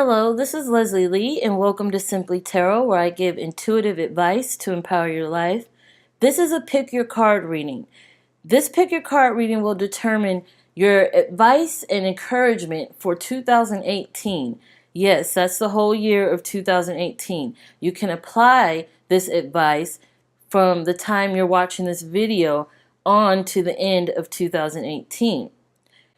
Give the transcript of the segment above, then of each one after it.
Hello, this is Leslie Lee, and welcome to Simplee Tarot, where I give intuitive advice to empower your life. This is a pick your card reading. This pick your card reading will determine your advice and encouragement for 2018. Yes, that's the whole year of 2018. You can apply this advice from the time you're watching this video on to the end of 2018.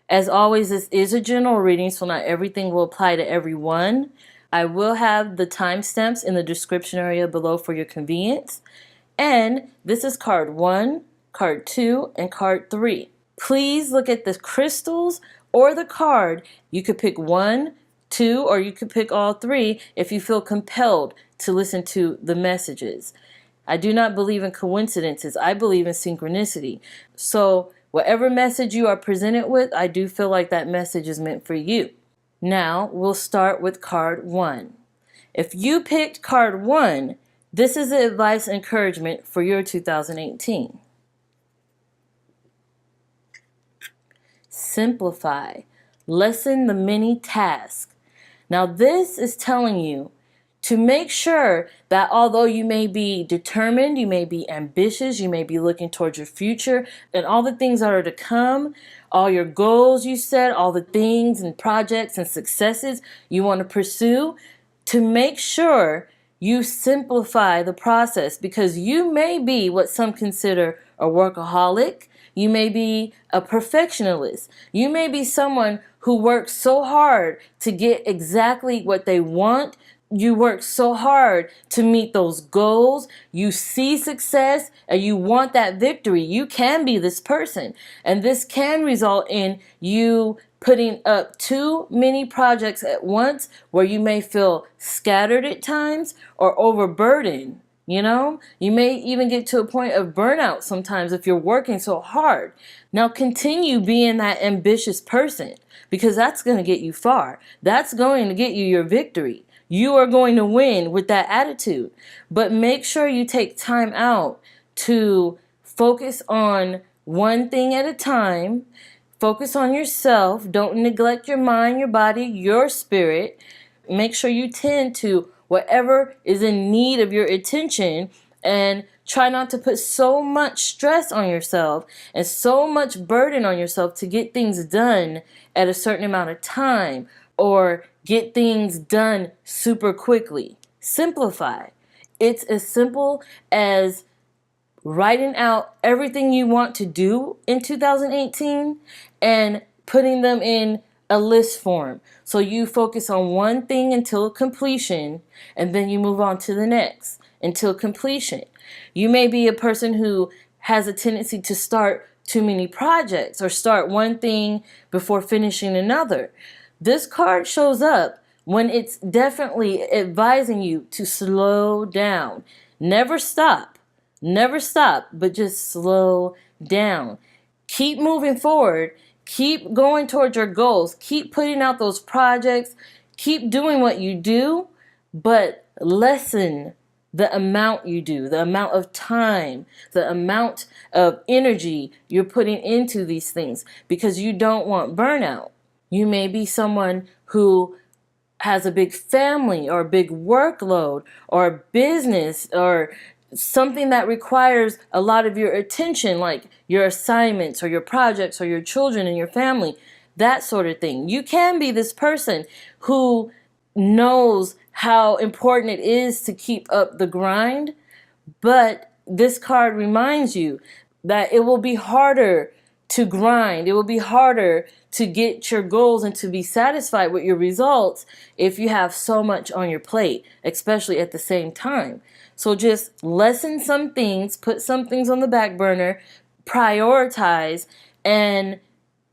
As always, this is a general reading, so not everything will apply to everyone. I will have the timestamps in the description area below for your convenience. And this is card 1, card 2, and card 3. Please look at the crystals or the card. You could pick 1, 2, or you could pick all 3 if you feel compelled to listen to the messages. I do not believe in coincidences. I believe in synchronicity. So whatever message you are presented with, I do feel like that message is meant for you. Now, we'll start with card 1. If you picked card 1, this is the advice and encouragement for your 2018. Simplify. Lessen the many tasks. Now, this is telling you to make sure that although you may be determined, you may be ambitious, you may be looking towards your future and all the things that are to come, all your goals you set, all the things and projects and successes you want to pursue, to make sure you simplify the process, because you may be what some consider a workaholic. You may be a perfectionist. You may be someone who works so hard to get exactly what they want. You work so hard to meet those goals. You see success and you want that victory. You can be this person. And this can result in you putting up too many projects at once, where you may feel scattered at times or overburdened. You may even get to a point of burnout sometimes if you're working so hard. Now continue being that ambitious person, because that's going to get you far. That's going to get you your victory. You are going to win with that attitude. But make sure you take time out to focus on one thing at a time. Focus on yourself. Don't neglect your mind, your body, your spirit. Make sure you tend to whatever is in need of your attention, and try not to put so much stress on yourself and so much burden on yourself to get things done at a certain amount of time or get things done super quickly. Simplify. It's as simple as writing out everything you want to do in 2018 and putting them in a list form. So you focus on one thing until completion, and then you move on to the next until completion. You may be a person who has a tendency to start too many projects or start one thing before finishing another. This card shows up when it's definitely advising you to slow down. Never stop, but just slow down. Keep moving forward. Keep going towards your goals. Keep putting out those projects. Keep doing what you do, but lessen the amount you do, the amount of time, the amount of energy you're putting into these things, because you don't want burnout. You may be someone who has a big family or a big workload or a business or something that requires a lot of your attention, like your assignments or your projects or your children and your family, that sort of thing. You can be this person who knows how important it is to keep up the grind, but this card reminds you that it will be harder to grind. It will be harder to get your goals and to be satisfied with your results if you have so much on your plate, especially at the same time. So just lessen some things, put some things on the back burner, prioritize, and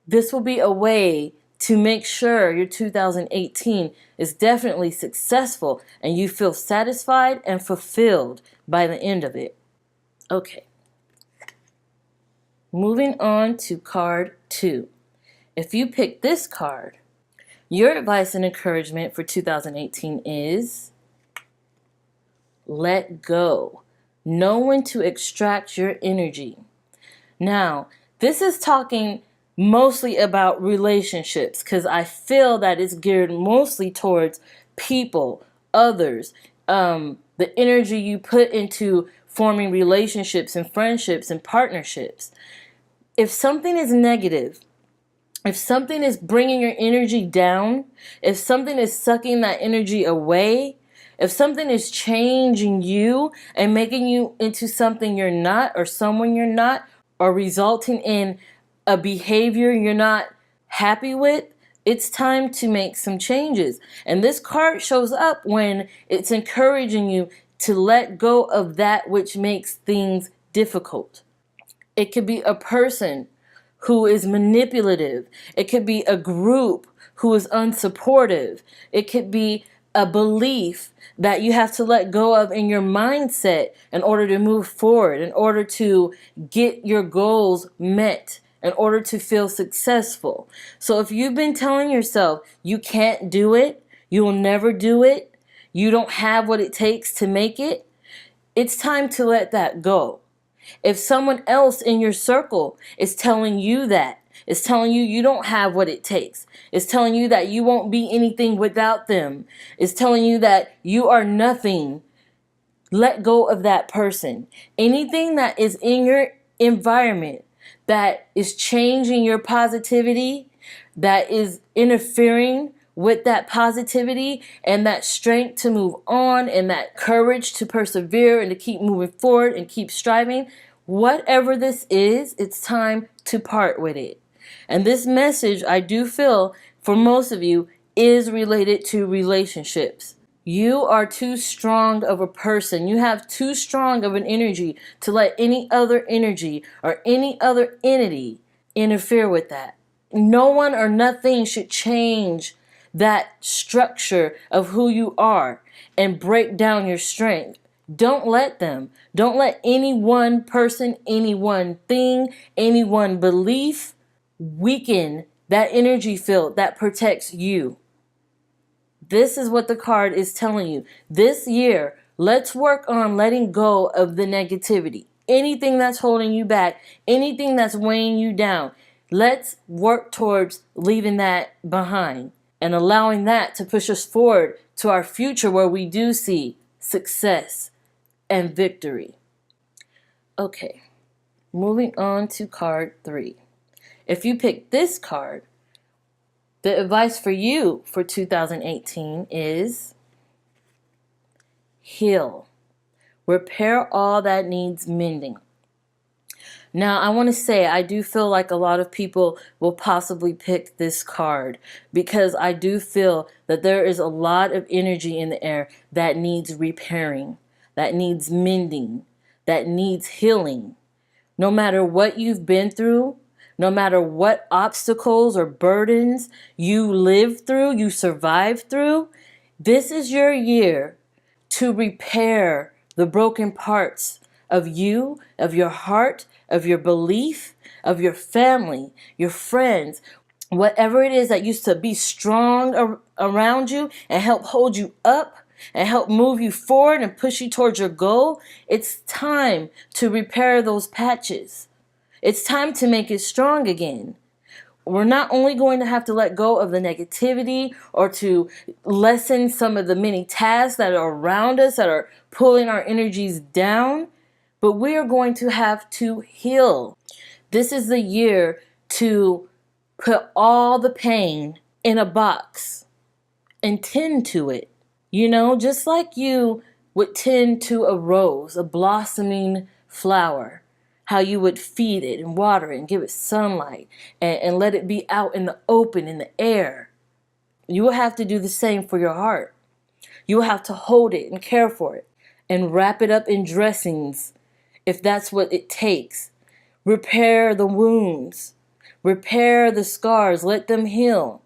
this will be a way to make sure your 2018 is definitely successful and you feel satisfied and fulfilled by the end of it. Okay. Moving on to card 2. If you pick this card, your advice and encouragement for 2018 is let go. Know when to extract your energy. Now, this is talking mostly about relationships, because I feel that it's geared mostly towards people, others, the energy you put into forming relationships and friendships and partnerships. If something is negative, if something is bringing your energy down, if something is sucking that energy away, if something is changing you and making you into something you're not or someone you're not, or resulting in a behavior you're not happy with, it's time to make some changes. And this card shows up when it's encouraging you to let go of that which makes things difficult. It could be a person who is manipulative. It could be a group who is unsupportive. It could be a belief that you have to let go of in your mindset in order to move forward, in order to get your goals met, in order to feel successful. So if you've been telling yourself you can't do it, you will never do it, you don't have what it takes to make it, it's time to let that go. If someone else in your circle is telling you that, is telling you you don't have what it takes, is telling you that you won't be anything without them, is telling you that you are nothing, let go of that person. Anything that is in your environment that is changing your positivity, that is interfering with that positivity and that strength to move on and that courage to persevere and to keep moving forward and keep striving, whatever this is, it's time to part with it. And this message, I do feel, for most of you, is related to relationships. You are too strong of a person. You have too strong of an energy to let any other energy or any other entity interfere with that. No one or nothing should change that structure of who you are and break down your strength. Don't let them. Don't let any one person, any one thing, any one belief weaken that energy field that protects you. This is what the card is telling you. This year, let's work on letting go of the negativity. Anything that's holding you back, anything that's weighing you down, let's work towards leaving that behind and allowing that to push us forward to our future where we do see success and victory. Okay, moving on to card 3. If you pick this card, the advice for you for 2018 is heal. Repair all that needs mending. Now, I want to say I do feel like a lot of people will possibly pick this card because I do feel that there is a lot of energy in the air that needs repairing, that needs mending, that needs healing. No matter what you've been through, no matter what obstacles or burdens you lived through, you survived through, this is your year to repair the broken parts of you, of your heart, of your belief, of your family, your friends, whatever it is that used to be strong around you and help hold you up and help move you forward and push you towards your goal. It's time to repair those patches. It's time to make it strong again. We're not only going to have to let go of the negativity or to lessen some of the many tasks that are around us that are pulling our energies down, but we are going to have to heal. This is the year to put all the pain in a box and tend to it. You know, just like you would tend to a rose, a blossoming flower, how you would feed it and water it and give it sunlight and let it be out in the open, in the air. You will have to do the same for your heart. You will have to hold it and care for it and wrap it up in dressings if that's what it takes. Repair the wounds. Repair the scars. Let them heal.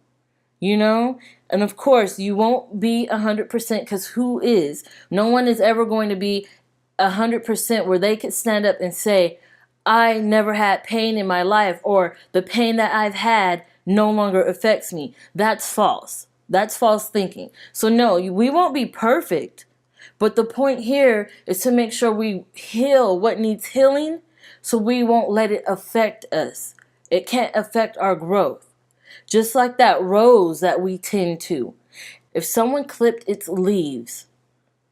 You know? And of course, you won't be 100% because who is? No one is ever going to be 100% where they could stand up and say, I never had pain in my life, or the pain that I've had no longer affects me. That's false. That's false thinking. So no, we won't be perfect. But the point here is to make sure we heal what needs healing so we won't let it affect us. It can't affect our growth. Just like that rose that we tend to. if someone clipped its leaves,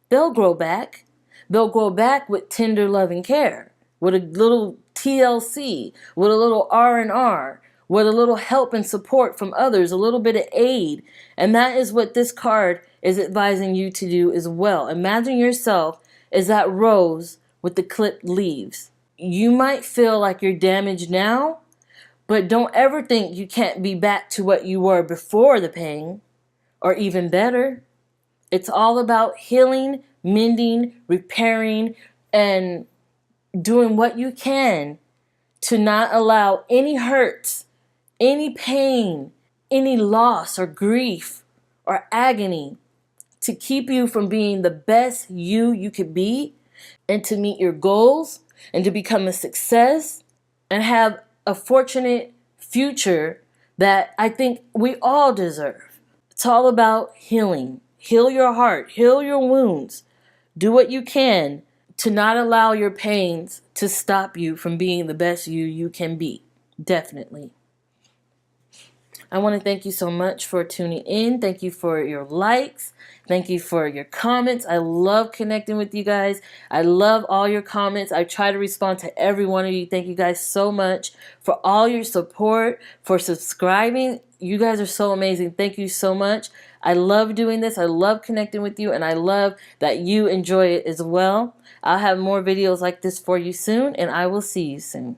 they'll grow back. They'll grow back with tender loving care, with a little TLC, with a little R&R, with a little help and support from others, a little bit of aid. And that is what this card is advising you to do as well. Imagine yourself as that rose with the clipped leaves. You might feel like you're damaged now, but don't ever think you can't be back to what you were before the pain, or even better. It's all about healing, mending, repairing, and doing what you can to not allow any hurts, any pain, any loss or grief or agony to keep you from being the best you could be, and to meet your goals and to become a success and have a fortunate future that I think we all deserve. It's all about healing. Heal your heart, heal your wounds. Do what you can to not allow your pains to stop you from being the best you can be. Definitely. I want to thank you so much for tuning in. Thank you for your likes. Thank you for your comments. I love connecting with you guys. I love all your comments. I try to respond to every one of you. Thank you guys so much for all your support, for subscribing. You guys are so amazing. Thank you so much. I love doing this. I love connecting with you, and I love that you enjoy it as well. I'll have more videos like this for you soon, and I will see you soon.